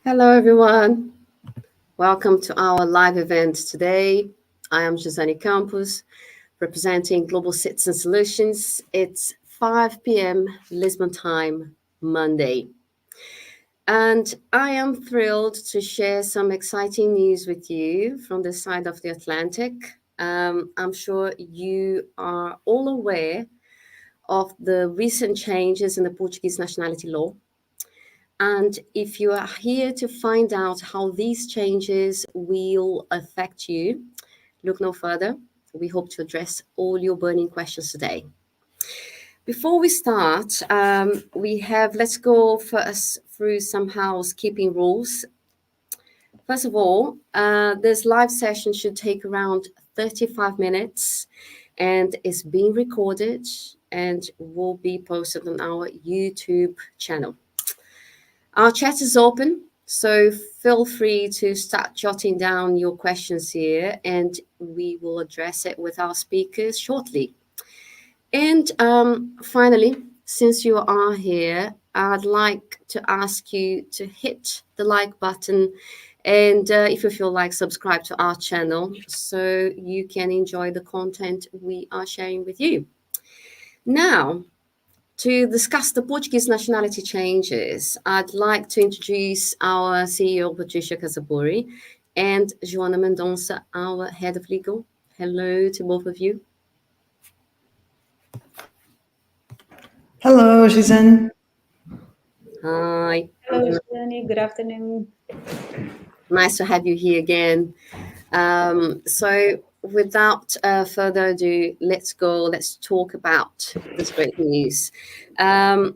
Hello, everyone. Welcome to our live event today. I am Josani Campos, representing Global Citizen Solutions. It's 5 p.m. Lisbon time, Monday. And I am thrilled to share some exciting news with you from this side of the Atlantic. I'm sure you are all aware of the recent changes in the Portuguese nationality law. And if you are here to find out how these changes will affect you, look no further. We hope to address all your burning questions today. Before we start, let's go first through some housekeeping rules. First of all, this live session should take around 35 minutes and is being recorded and will be posted on our YouTube channel. Our chat is open, so feel free to start jotting down your questions here and we will address it with our speakers shortly. And finally, since you are here, I'd like to ask you to hit the like button and if you feel like, subscribe to our channel so you can enjoy the content we are sharing with you. Now, to discuss the Portuguese nationality changes, I'd like to introduce our CEO, Patricia Casaburi, and Joana Mendonça, our head of legal. Hello to both of you. Hello, Gisane. Hi. Hello, Jenny. Good afternoon. Nice to have you here again. So without further ado, let's talk about this great news. So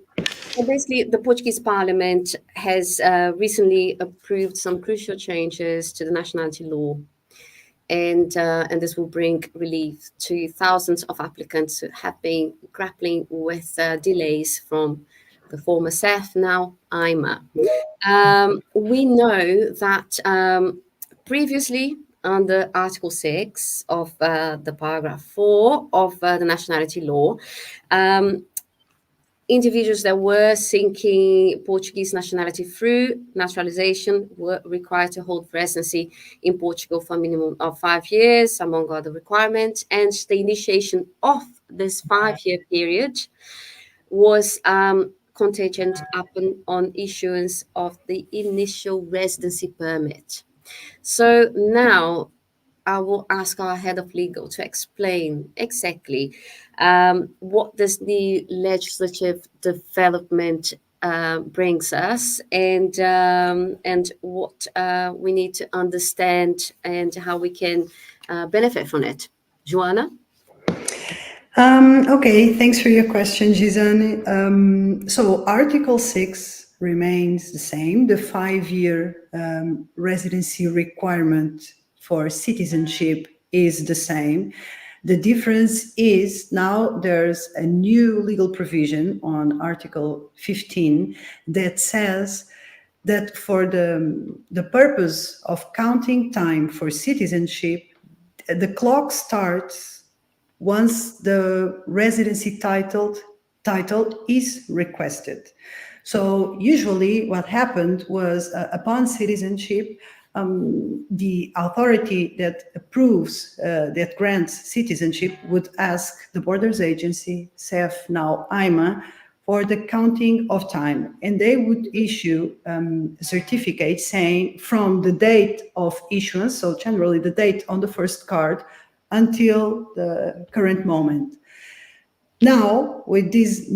basically, the Portuguese Parliament has recently approved some crucial changes to the nationality law, and this will bring relief to thousands of applicants who have been grappling with delays from the former CEF, now IMA. We know that previously, under Article 6 of the paragraph 4 of the nationality law, individuals that were seeking Portuguese nationality through naturalization were required to hold residency in Portugal for a minimum of 5 years, among other requirements. And the initiation of this 5-year period was contingent on issuance of the initial residency permit. So now I will ask our head of legal to explain exactly what this new legislative development brings us and what we need to understand and how we can benefit from it. Joana? Okay, thanks for your question, Gisane. So Article 6 remains the same. The 5-year residency requirement for citizenship is the same. The difference is now there's a new legal provision on Article 15 that says that for the purpose of counting time for citizenship, the clock starts once the residency title is requested. So usually what happened was upon citizenship, the authority that approves, that grants citizenship would ask the Borders Agency, CEF, now IMA, for the counting of time. And they would issue a certificate saying from the date of issuance, so generally the date on the first card, until the current moment. Now, with this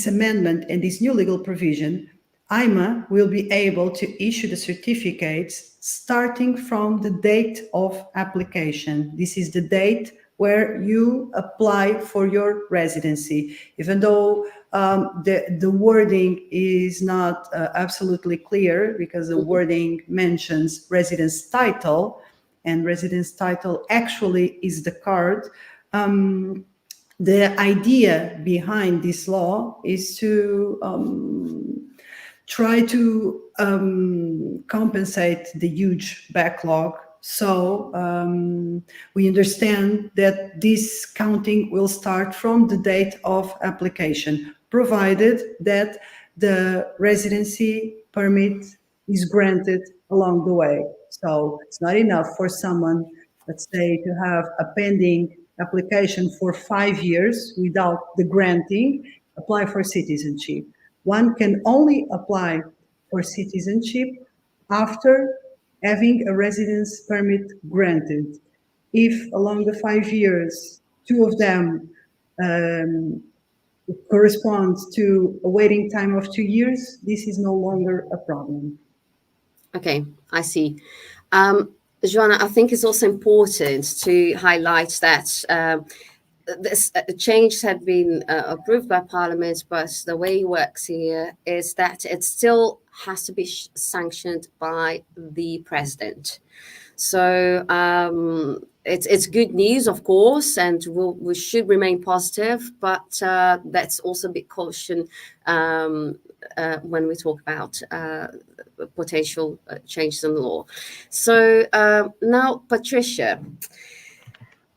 amendment and this new legal provision, IMA will be able to issue the certificates starting from the date of application. This is the date where you apply for your residency, even though the wording is not absolutely clear, because the wording mentions residence title, and residence title actually is the card. The idea behind this law is to try to compensate the huge backlog. So we understand that this counting will start from the date of application, provided that the residency permit is granted along the way. So it's not enough for someone, let's say, to have a pending application for 5 years without the granting, apply for citizenship. One can only apply for citizenship after having a residence permit granted. If along the 5 years, two of them corresponds to a waiting time of 2 years, this is no longer a problem. Okay, I see. Joanna, I think it's also important to highlight that this change had been approved by Parliament, but the way it works here is that it still has to be sanctioned by the President. So it's good news, of course, and we should remain positive, but let's also be caution when we talk about potential changes in the law. So now, Patricia,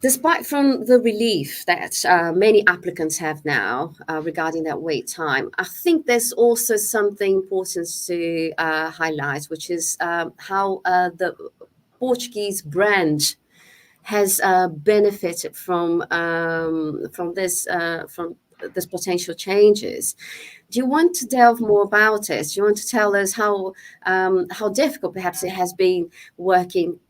despite from the relief that many applicants have now regarding that wait time, I think there's also something important to highlight, which is how the Portuguese brand has benefited from this potential changes. Do you want to delve more about it? Do you want to tell us how difficult perhaps it has been working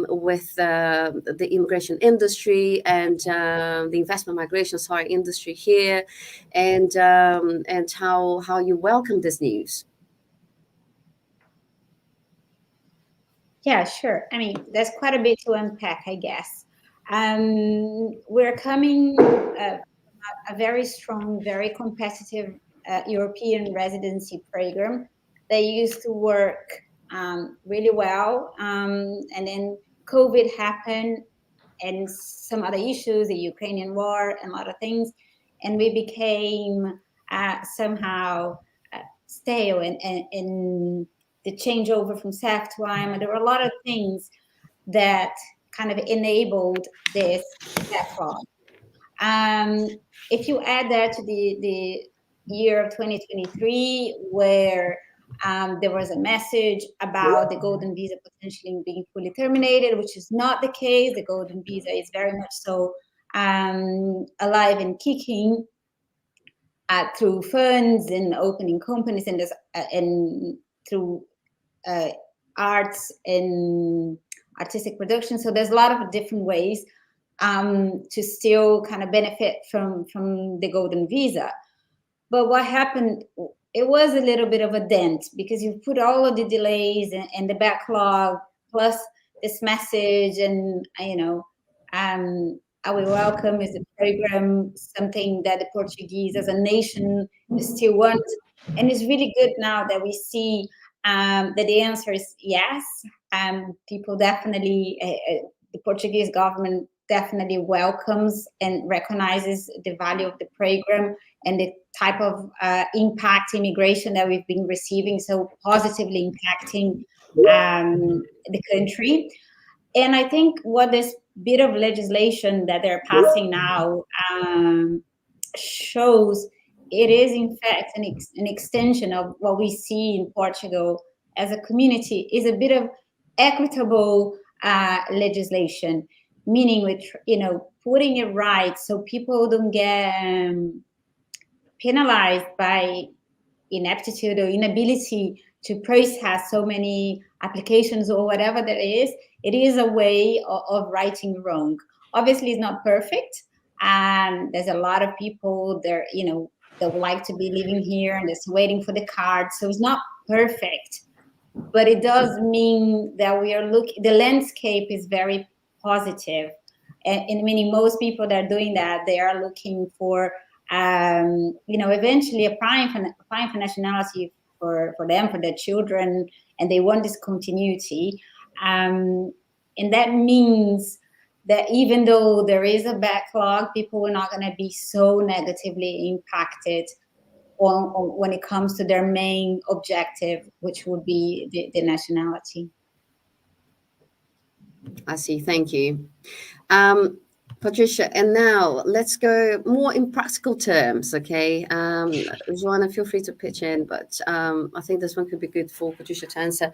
with the immigration industry and the investment migration industry here, and how you welcome this news? Yeah, sure. I mean, there's quite a bit to unpack, I guess. We're coming a very strong, very competitive European residency program. They used to work really well, and then COVID happened, and some other issues, the Ukrainian war, and a lot of things, and we became somehow stale and the changeover from SAF to IMA. There were a lot of things that kind of enabled this backlog. If you add that to the year of 2023, where there was a message about the golden visa potentially being fully terminated, which is not the case. The golden visa is very much so alive and kicking through funds and opening companies and through arts and artistic production. So there's a lot of different ways to still kind of benefit from the golden visa. But what happened, it was a little bit of a dent, because you put all of the delays and the backlog plus this message, and I will welcome is a program, something that the Portuguese as a nation still want. And it's really good now that we see that the answer is yes. People definitely, the Portuguese government definitely welcomes and recognizes the value of the program and the type of impact immigration that we've been receiving, so positively impacting the country. And I think what this bit of legislation that they're passing now shows, it is in fact an extension of what we see in Portugal as a community, is a bit of equitable legislation, meaning with putting it right so people don't get penalized by ineptitude or inability to process so many applications or whatever that is. It is a way of righting wrong. Obviously, it's not perfect, and there's a lot of people there, that would like to be living here and just waiting for the card. So it's not perfect, but it does mean that we are the landscape is very positive, and meaning most people that are doing that, they are looking for eventually applying for nationality for them, for their children, and they want this continuity. And that means that even though there is a backlog, people are not going to be so negatively impacted when it comes to their main objective, which would be the nationality. I see. Thank you. Patricia, and now let's go more in practical terms, okay? Joanna, feel free to pitch in, but I think this one could be good for Patricia to answer.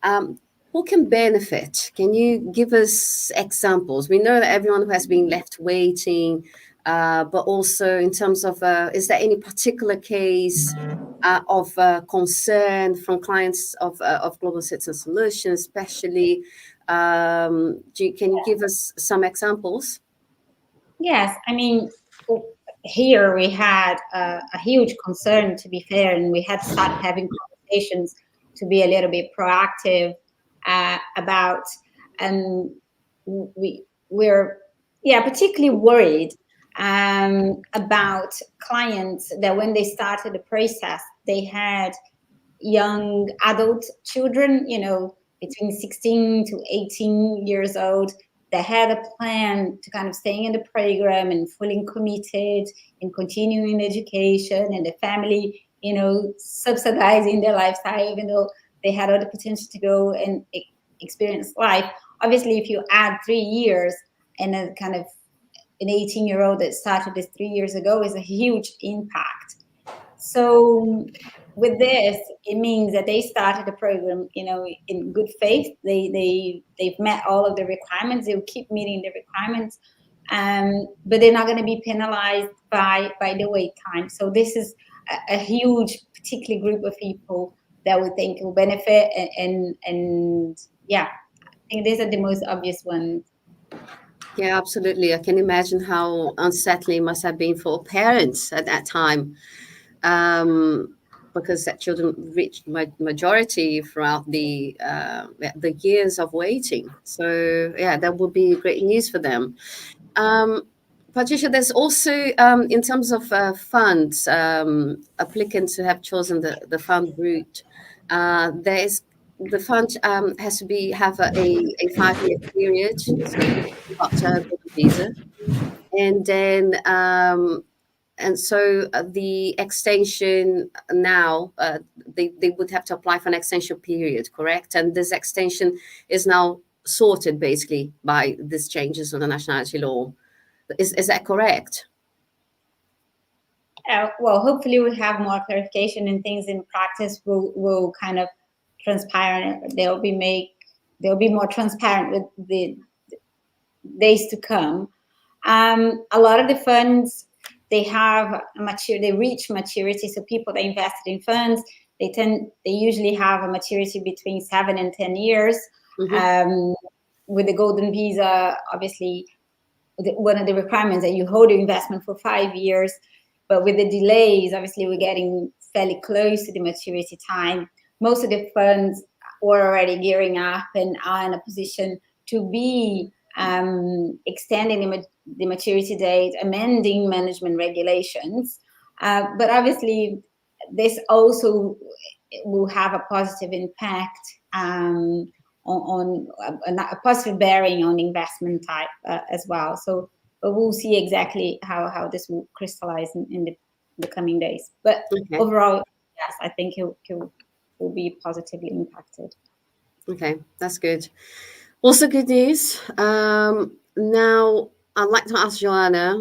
Um, who can benefit? Can you give us examples? We know that everyone who has been left waiting, but also in terms of, is there any particular case of concern from clients of Global Citizen Solutions, especially? Can you give us some examples? Yes, I mean, here we had a huge concern, to be fair, and we had to start having conversations to be a little bit proactive about, and we're particularly worried about clients that when they started the process, they had young adult children, between 16 to 18 years old, that had a plan to kind of staying in the program and fully committed in continuing education, and the family, subsidizing their lifestyle, even though they had all the potential to go and experience life. Obviously, if you add 3 years and a kind of an 18-year-old that started this 3 years ago, is a huge impact. So with this, it means that they started the program, in good faith. They've met all of the requirements. They'll keep meeting the requirements, but they're not going to be penalized by the wait time. So this is a huge, particular group of people that we think will benefit. And yeah, I think these are the most obvious ones. Yeah, absolutely. I can imagine how unsettling it must have been for parents at that time, because that children reached majority throughout the years of waiting. So yeah, that would be great news for them. Patricia, there's also in terms of funds, applicants who have chosen the fund route. There is the fund has to have a 5-year period, so got a golden visa, and then the extension now, they would have to apply for an extension period, correct? And this extension is now sorted basically by these changes on the nationality law. Is that correct? Well, hopefully we'll have more clarification, and things in practice will kind of transpire. They'll be more transparent with the days to come. A lot of the funds, they reach maturity. So people that invested in funds, they usually have a maturity between 7 and 10 years. Mm-hmm. With the golden visa, obviously, one of the requirements that you hold your investment for 5 years. But with the delays, obviously, we're getting fairly close to the maturity time. Most of the funds were already gearing up and are in a position to be extending the maturity date, amending management regulations. But obviously, this also will have a positive impact on a positive bearing on investment type as well. So but we'll see exactly how this will crystallize in the coming days. But overall, yes, I think it will be positively impacted. Okay, that's good. Also good news. Now, I'd like to ask Joanna.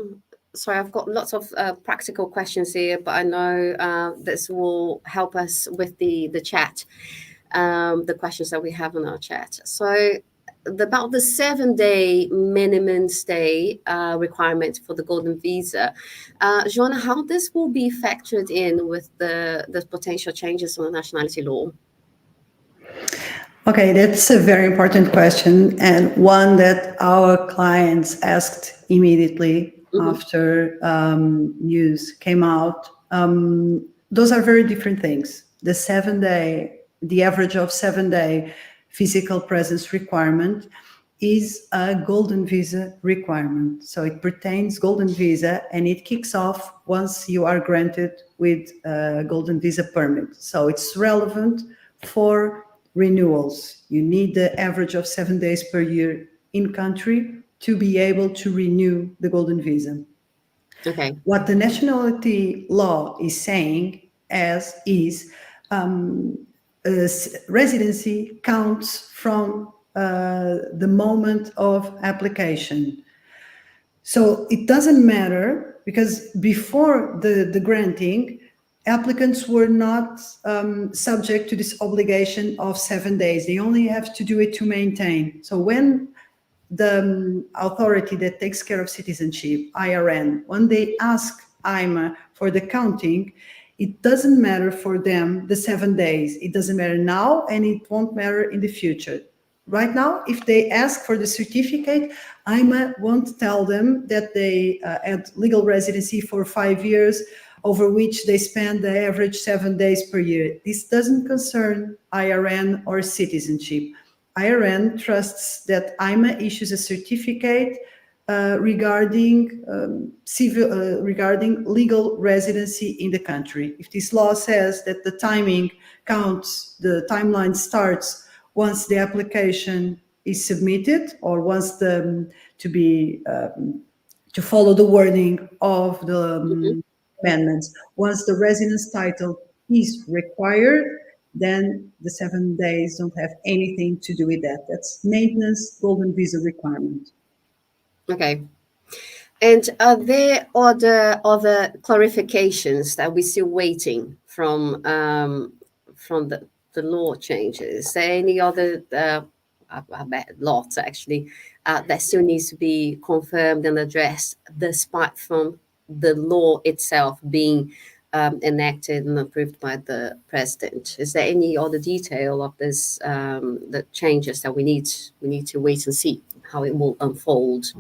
Sorry, I've got lots of practical questions here, but I know this will help us with the chat, the questions that we have on our chat. So about the 7-day minimum stay requirement for the golden visa, Joanna, how this will be factored in with the potential changes on the nationality law? Okay, that's a very important question, and one that our clients asked immediately after news came out. Those are very different things. The average of 7-day physical presence requirement is a golden visa requirement. So it pertains golden visa, and it kicks off once you are granted with a golden visa permit. So it's relevant for renewals. You need the average of 7 days per year in country to be able to renew the golden visa. Okay. What the nationality law is saying is residency counts from the moment of application. So it doesn't matter, because before the granting, applicants were not subject to this obligation of 7 days. They only have to do it to maintain. So when the authority that takes care of citizenship, IRN, when they ask IMA for the counting, it doesn't matter for them the 7 days. It doesn't matter now, and it won't matter in the future. Right now, if they ask for the certificate, IMA won't tell them that they had legal residency for 5 years, over which they spend the average 7 days per year. This doesn't concern IRN or citizenship. IRN trusts that IMA issues a certificate regarding regarding legal residency in the country. If this law says that the timing counts, the timeline starts once the application is submitted, or once the to follow the wording of the amendments, once the residence title is required, then the 7 days don't have anything to do with that. That's maintenance golden visa requirement. Okay. And are there other clarifications that we're still waiting from the law changes? Is there any other I bet lots actually that still needs to be confirmed and addressed, despite from the law itself being enacted and approved by the president? Is there any other detail of this, the changes that we need to wait and see how it will unfold?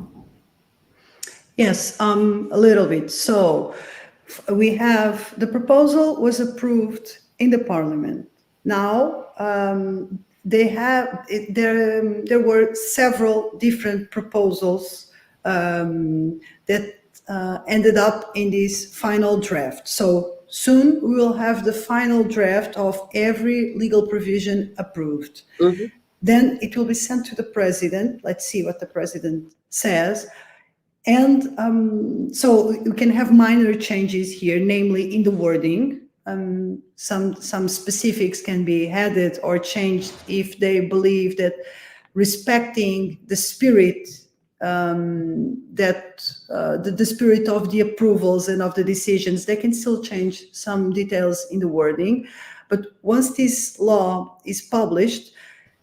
Yes, a little bit. So we have, the proposal was approved in the parliament. Now there were several different proposals that ended up in this final draft. So soon we will have the final draft of every legal provision approved. Mm-hmm. Then it will be sent to the president. Let's see what the president says. And so you can have minor changes here, namely in the wording. Some specifics can be added or changed if they believe that respecting the spirit, the spirit of the approvals and of the decisions, they can still change some details in the wording. But once this law is published,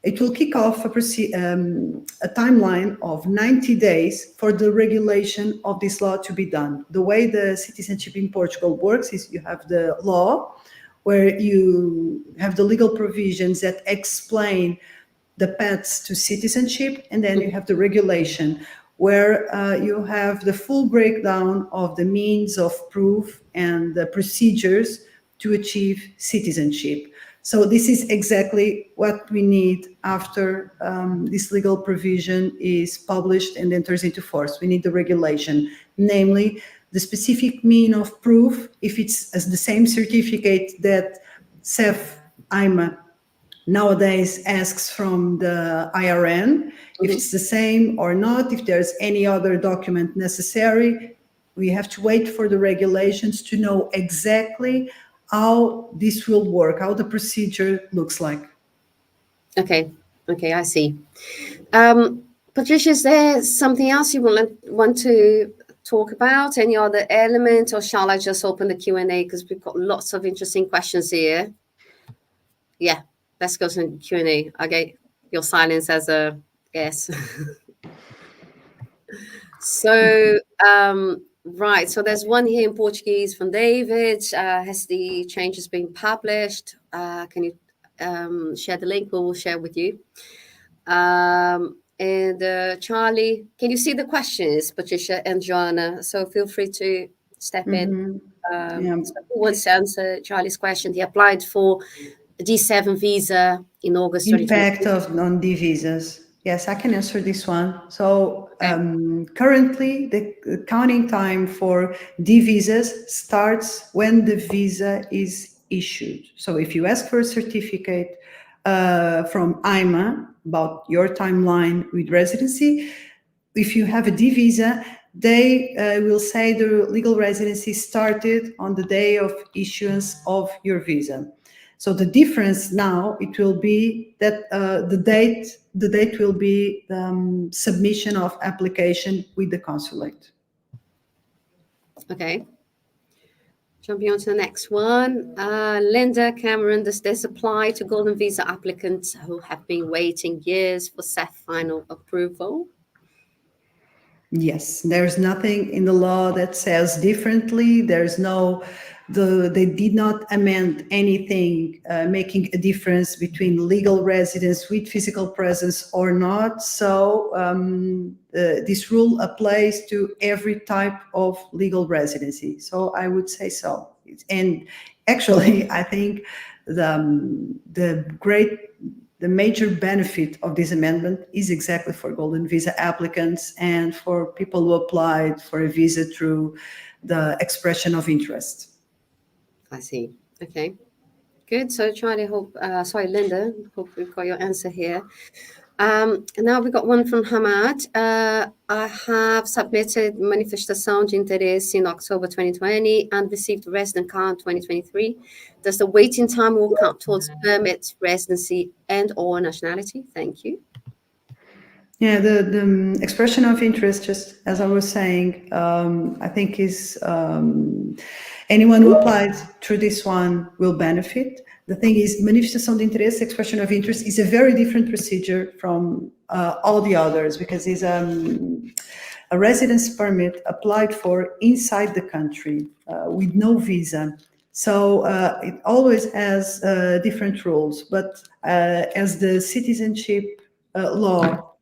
it will kick off a timeline of 90 days for the regulation of this law to be done. The way the citizenship in Portugal works is you have the law, where you have the legal provisions that explain the paths to citizenship, and then you have the regulation, where you have the full breakdown of the means of proof and the procedures to achieve citizenship. So this is exactly what we need after this legal provision is published and enters into force. We need the regulation, namely the specific mean of proof, if it's as the same certificate that CEF IMA nowadays asks from the IRN, if it's the same or not, if there's any other document necessary. We have to wait for the regulations to know exactly how this will work, how the procedure looks like. Okay, I see. Patricia, is there something else you want to talk about? Any other element, or shall I just open the Q&A, because we've got lots of interesting questions here? Yeah, let's go to Q&A. Okay, your silence as a yes. So, right, so there's one here in Portuguese from David. Has the changes been published? Can you share the link? We'll share with you. And Charlie, can you see the questions, Patricia and Joanna? So feel free to step in. So who wants to answer Charlie's question? He applied for a D7 visa in August 2020. Impact on D visas. Yes, I can answer this one. So currently, the counting time for D visas starts when the visa is issued. So if you ask for a certificate from IMA about your timeline with residency, if you have a D visa, they will say the legal residency started on the day of issuance of your visa. So the difference now, it will be that the date will be submission of application with the consulate. Okay. Jumping on to the next one. Linda Cameron, does this apply to golden visa applicants who have been waiting years for set final approval? Yes, there's nothing in the law that says differently. They did not amend anything making a difference between legal residents with physical presence or not. So this rule applies to every type of legal residency. So I would say so. And actually, I think the major benefit of this amendment is exactly for golden visa applicants and for people who applied for a visa through the expression of interest. I see. Okay. Good. So, Charlie, Linda, hope we've got your answer here. And now we got one from Hamad. I have submitted manifestação de interesse in October 2020 and received resident card 2023. Does the waiting time will count towards permit, residency, and/or nationality? Thank you. Yeah, the expression of interest, just as I was saying, I think is anyone who applied through this one will benefit. The thing is, manifestação de interesse, expression of interest, is a very different procedure from all the others because it's a residence permit applied for inside the country with no visa. So it always has different rules. But as the citizenship law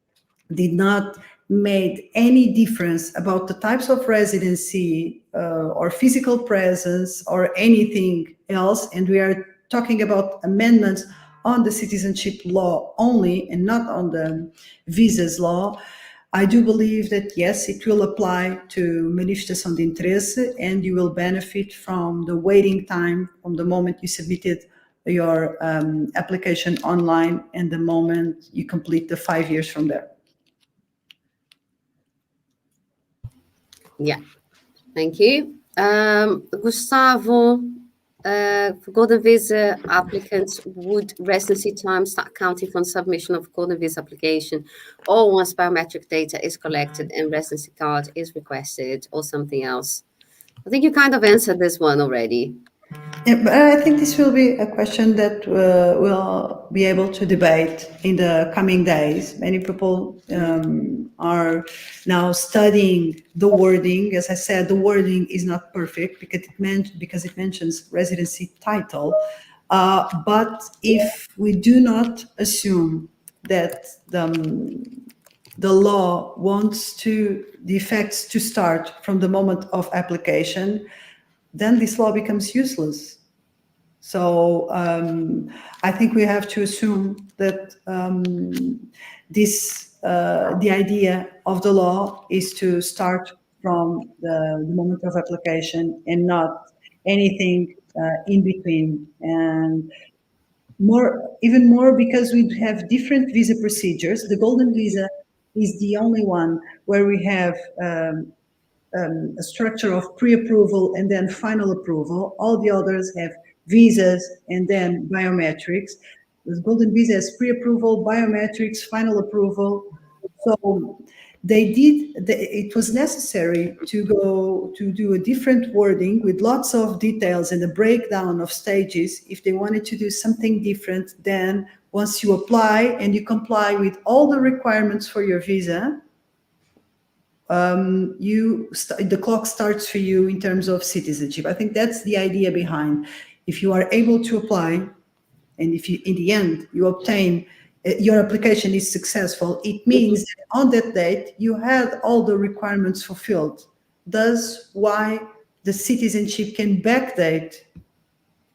did not make any difference about the types of residency or physical presence or anything else, and we are talking about amendments on the citizenship law only and not on the visas law, I do believe that yes, it will apply to manifestação de interesse and you will benefit from the waiting time from the moment you submitted your application online and the moment you complete the 5 years from there. Yeah, thank you. Gustavo, for golden visa applicants, would residency time start counting from submission of golden visa application or once biometric data is collected and residency card is requested or something else? I think you kind of answered this one already. Yeah, but I think this will be a question that we'll be able to debate in the coming days. Many people are now studying the wording. As I said, the wording is not perfect because it mentions residency title. But if we do not assume that the law wants the effects to start from the moment of application, then this law becomes useless. So I think we have to assume that the idea of the law is to start from the moment of application and not anything in between. And even more because we have different visa procedures. The golden visa is the only one where we have a structure of pre-approval and then final approval. All the others have visas and then biometrics. The golden visa has pre-approval, biometrics, final approval. So it was necessary to go to do a different wording with lots of details and a breakdown of stages if they wanted to do something different than once you apply and you comply with all the requirements for your visa, the clock starts for you in terms of citizenship. I think that's the idea behind. If you are able to apply, and if you, in the end, you obtain your application is successful, it means that on that date you had all the requirements fulfilled. Thus, why the citizenship can backdate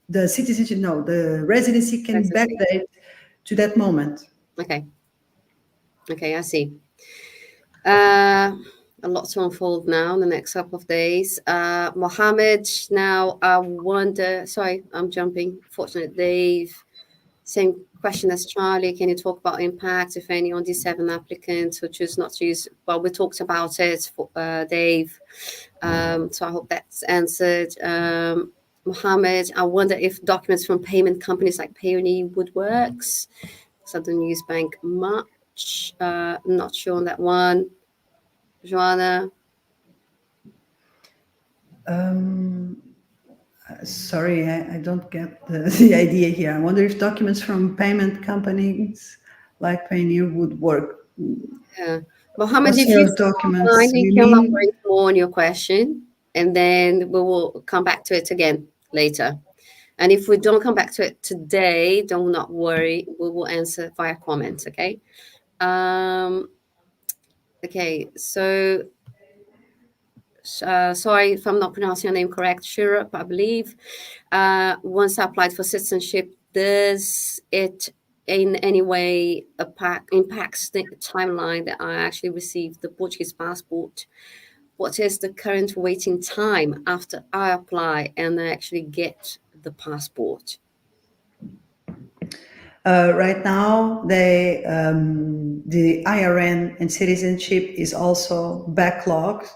the residency can backdate to that moment. Okay, I see. A lot to unfold now in the next couple of days. Mohammed, now I wonder, sorry, I'm jumping. Fortunately, Dave, same question as Charlie. Can you talk about impact, if any, on these 7 applicants who choose not to use? Well, we talked about it, for, Dave. So I hope that's answered. Mohammed, I wonder if documents from payment companies like Payoneer would work. Because I don't use bank much. Not sure on that one. Joanna? Sorry, I don't get the idea here. I wonder if documents from payment companies like Payoneer would work. Yeah. Mohammed, What if sort you of don't documents mind, do you you can mean? elaborate more on your question, and then we will come back to it again later. And if we don't come back to it today, don't not worry. We will answer via comments. Okay. Um, okay. So, sorry if I'm not pronouncing your name correct, Shurup, I believe. Once I applied for citizenship, does it in any way impacts the timeline that I actually received the Portuguese passport? What is the current waiting time after I apply and I actually get the passport? Right now, the IRN and citizenship is also backlogged.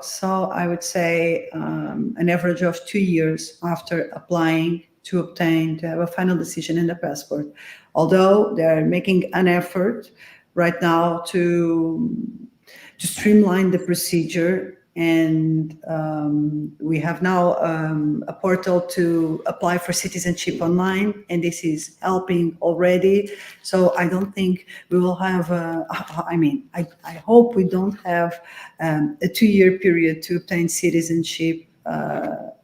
So I would say an average of 2 years after applying to have a final decision in the passport. Although they're making an effort right now to streamline the procedure. And we have now a portal to apply for citizenship online, and this is helping already. So I don't think we will have, I hope we don't have a 2 year period to obtain citizenship.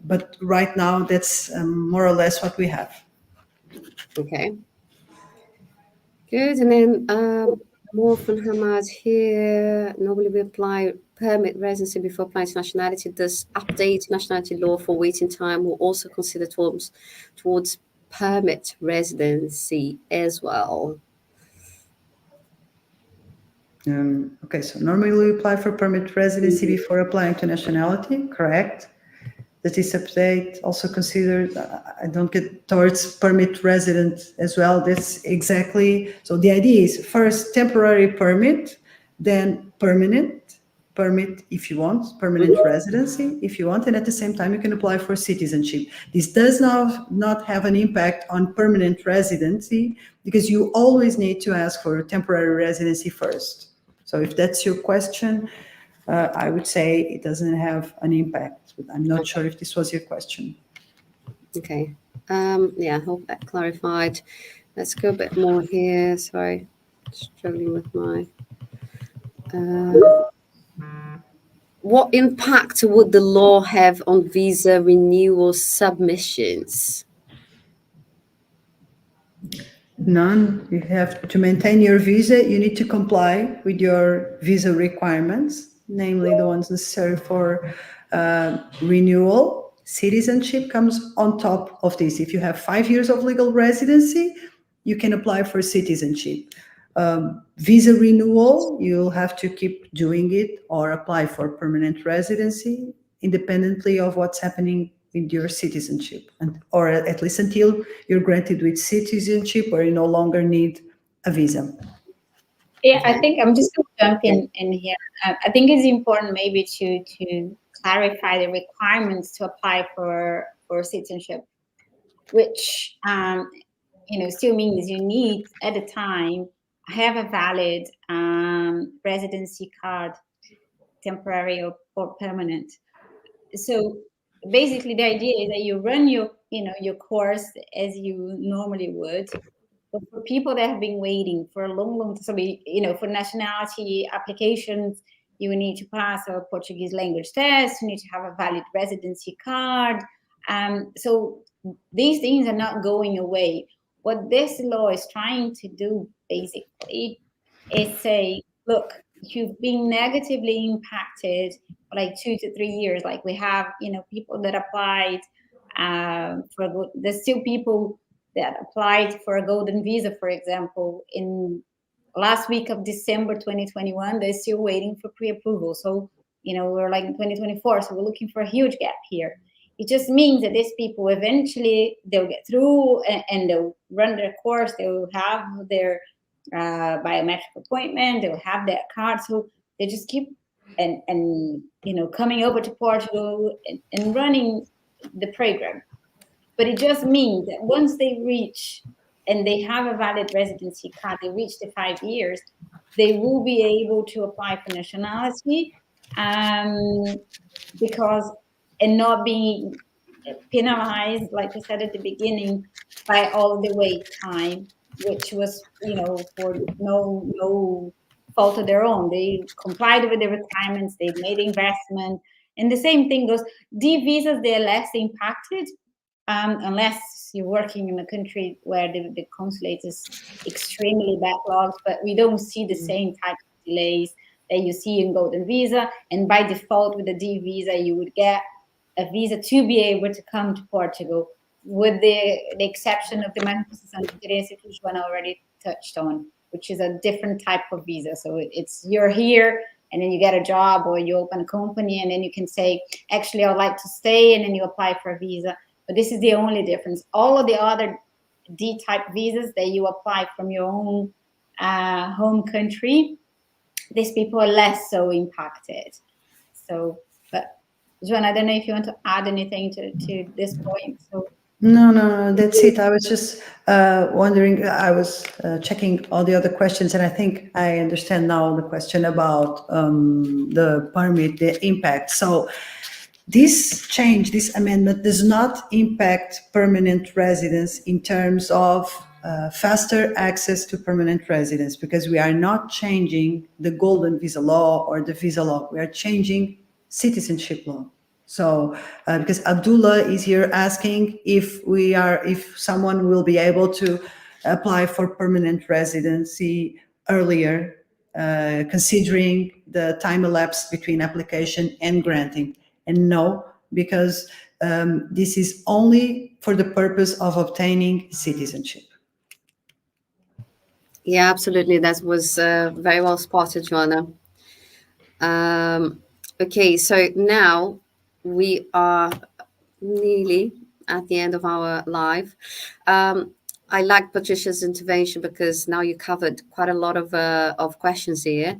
But right now, that's more or less what we have. Okay, good. And then more from Hamad here. Normally we apply permit residency before applying to nationality. Does update nationality law for waiting time will also consider towards permit residency as well? Okay, so normally we apply for permit residency Mhm. before applying to nationality, correct? That is update also considered, I don't get towards permit resident as well. That's exactly, so the idea is first temporary permit, then permanent permit if you want, permanent residency if you want, and at the same time you can apply for citizenship. This does not have an impact on permanent residency because you always need to ask for temporary residency first. So if that's your question, I would say it doesn't have an impact, but I'm not sure if this was your question. Okay. Yeah, I hope that clarified. Let's go a bit more here. Sorry, struggling with my. What impact would the law have on visa renewal submissions? None. You have to maintain your visa. You need to comply with your visa requirements, namely the ones necessary for renewal. Citizenship comes on top of this. If you have 5 years of legal residency, you can apply for citizenship. Visa renewal, you'll have to keep doing it or apply for permanent residency independently of what's happening with your citizenship, or at least until you're granted with citizenship or you no longer need a visa. Yeah, I Okay. think I'm just going to jump Yeah. in here. I think it's important maybe to clarify the requirements to apply for citizenship, which still means you need at the time have a valid residency card, temporary or permanent. So basically, the idea is that you run your course as you normally would. But for people that have been waiting for a long time, so for nationality applications, you need to pass a Portuguese language test. You need to have a valid residency card. So these things are not going away. What this law is trying to do, basically, is say, look, you've been negatively impacted for like 2 to 3 years. Like we have, people that applied there's still people that applied for a golden visa, for example, in last week of December 2021. They're still waiting for pre-approval. So, we're like in 2024. So we're looking for a huge gap here. It just means that these people eventually they'll get through and they'll run their course. They'll have their biometric appointment. They'll have that card. So they just keep and coming over to Portugal and running the program. But it just means that once they reach and they have a valid residency card, they reach the 5 years, they will be able to apply for nationality, because and not being penalized, like we said at the beginning, by all the wait time, which was, for no fault of their own. They complied with the requirements, they made investment. And the same thing goes, D visas, they're less impacted, unless you're working in a country where the consulate is extremely backlogged, but we don't see the same type of delays that you see in golden visa. And by default, with the D visa, you would get a visa to be able to come to Portugal, with the exception of the manifestação de interesse, which one I already touched on, which is a different type of visa. So it's you're here, and then you get a job, or you open a company, and then you can say, actually, I would like to stay, and then you apply for a visa. But this is the only difference. All of the other D-type visas that you apply from your own home country, these people are less so impacted. So, but Joanna, I don't know if you want to add anything to this point. So. No, that's it. I was just wondering, I was checking all the other questions, and I think I understand now the question about the permit, the impact. So this change, this amendment does not impact permanent residence in terms of faster access to permanent residence, because we are not changing the golden visa law or the visa law. We are changing citizenship law. So, because Abdullah is here asking if someone will be able to apply for permanent residency earlier, considering the time elapsed between application and granting. And no, because this is only for the purpose of obtaining citizenship. Yeah, absolutely. That was very well spotted, Joanna. Okay, so now we are nearly at the end of our live. I like Patricia's intervention because now you covered quite a lot of questions here.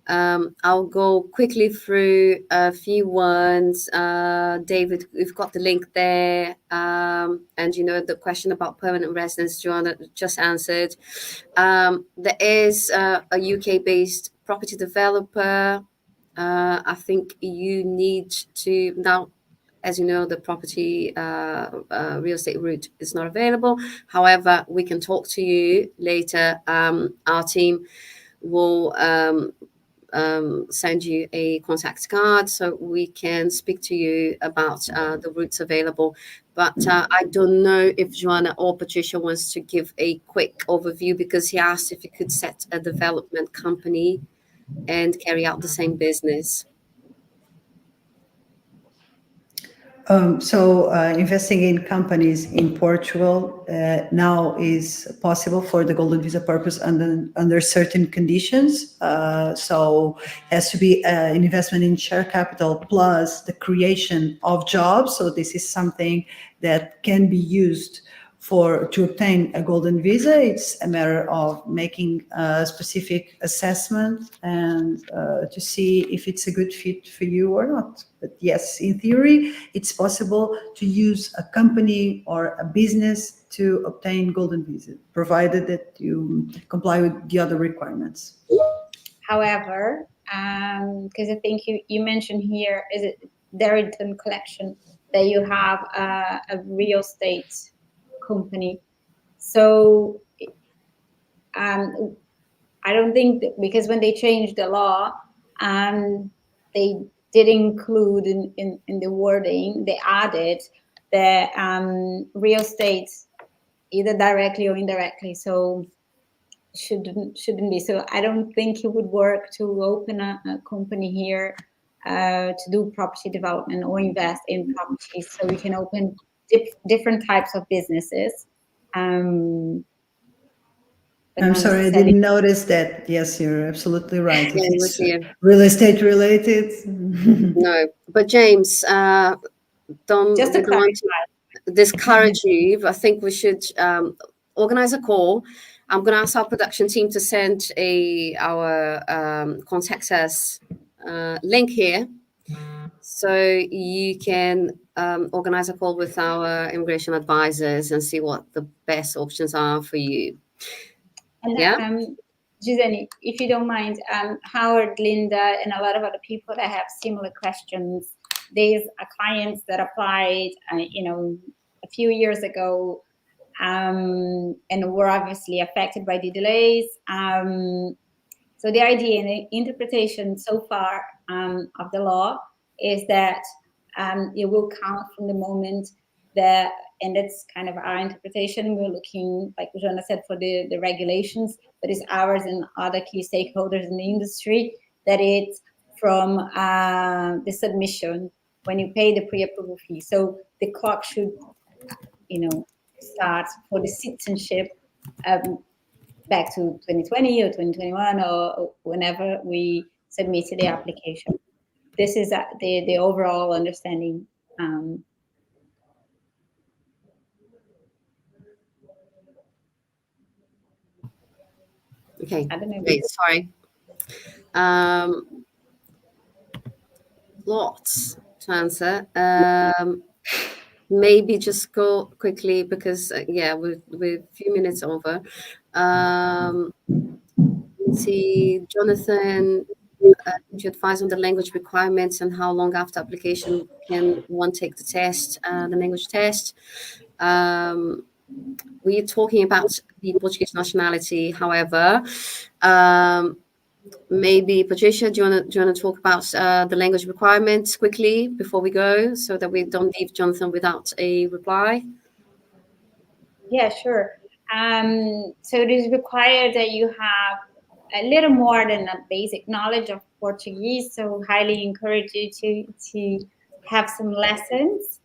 I'll go quickly through a few ones. David, we've got the link there. And the question about permanent residence, Joanna just answered. There is a UK-based property developer. I think you need to now, as you know, the property real estate route is not available. However, we can talk to you later. Our team will send you a contact card so we can speak to you about the routes available. But I don't know if Joanna or Patricia wants to give a quick overview, because he asked if he could set a development company and carry out the same business. Investing in companies in Portugal now is possible for the golden visa purpose under certain conditions. So it has to be an investment in share capital plus the creation of jobs. So this is something that can be used to obtain a golden visa. It's a matter of making a specific assessment and to see if it's a good fit for you or not. But yes, in theory, it's possible to use a company or a business to obtain golden visa, provided that you comply with the other requirements. However, because I think you mentioned here, is it Darrington Collection, that you have a real estate company. So I don't think that, because when they changed the law, they did include in the wording, they added the real estate either directly or indirectly. So shouldn't be. So I don't think it would work to open a company here to do property development or invest in properties. So we can open different types of businesses. I'm sorry, I didn't notice that. Yes, you're absolutely right. If it's real estate related. No, but James, don't want to discourage you. I think we should organize a call. I'm going to ask our production team to send our contact us link here, so you can organize a call with our immigration advisors and see what the best options are for you. And Gisani, if you don't mind, Howard, Linda, and a lot of other people that have similar questions These are clients that applied, a few years ago, and were obviously affected by the delays. So the idea and the interpretation so far of the law is that it will count from the moment that, and that's kind of our interpretation. We're looking, like Joanna said, for the regulations, but it's ours and other key stakeholders in the industry, that it's from the submission when you pay the pre-approval fee. So the clock should, start for the citizenship back to 2020 or 2021 or whenever we submitted the application. This is the overall understanding. Okay, I don't know. great. Sorry. Lots to answer. Maybe just go quickly because we're a few minutes over. Let's see, Jonathan, would you advise on the language requirements and how long after application can one take the test, the language test? We're talking about the Portuguese nationality. However, maybe Patricia, do you want to talk about the language requirements quickly before we go, so that we don't leave Jonathan without a reply? Yeah, sure. So it is required that you have a little more than a basic knowledge of Portuguese. So highly encourage you to have some lessons.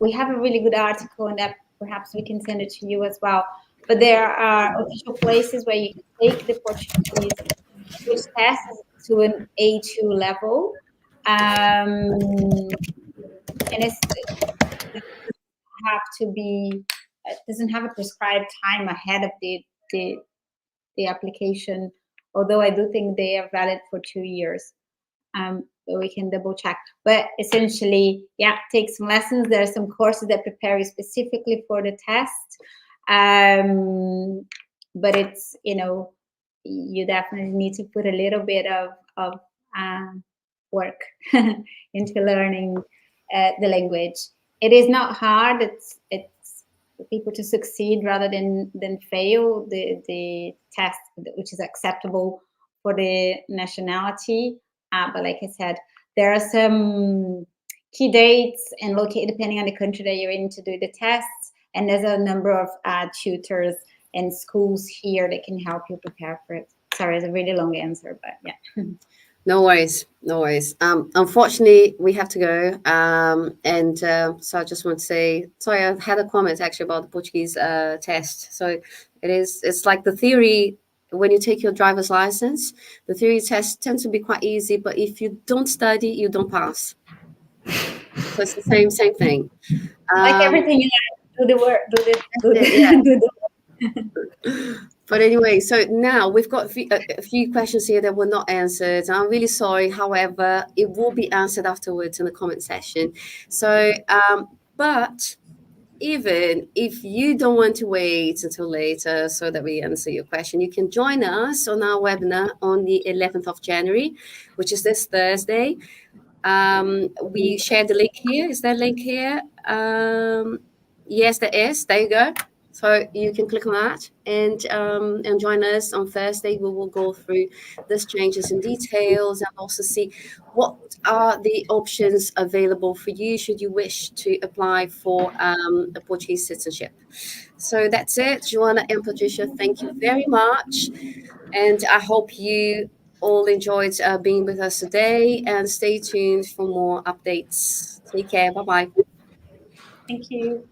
We have a really good article, and that perhaps we can send it to you as well. But there are official places where you can take the Portuguese language test to an A2 level, and it doesn't have a prescribed time ahead of the application. Although I do think they are valid for 2 years. But we can double check. But essentially, take some lessons. There are some courses that prepare you specifically for the test. But it's, you definitely need to put a little bit of work into learning the language. It is not hard. It's for people to succeed rather than fail the test, which is acceptable for the nationality. But like I said, there are some key dates and depending on the country that you're in to do the tests. And there's a number of tutors and schools here that can help you prepare for it. Sorry, it's a really long answer, but yeah. No worries. Unfortunately, we have to go. So I just want to say, sorry, I had a comment actually about the Portuguese test. So it's like the theory. When you take your driver's license, the theory test tends to be quite easy, but if you don't study, you don't pass. So it's the same thing. Like everything, do the work, do the work. But anyway, so now we've got a few questions here that were not answered. I'm really sorry. However, it will be answered afterwards in the comment section. So, but even if you don't want to wait until later so that we answer your question, you can join us on our webinar on the 11th of January, which is this Thursday. We share the link here. Is there a link here? Yes, there is. There you go. So you can click on that and join us on Thursday. We will go through these changes in details and also see what are the options available for you should you wish to apply for a Portuguese citizenship. So that's it. Joanna and Patricia, thank you very much. And I hope you all enjoyed being with us today, and stay tuned for more updates. Take care. Bye-bye. Thank you.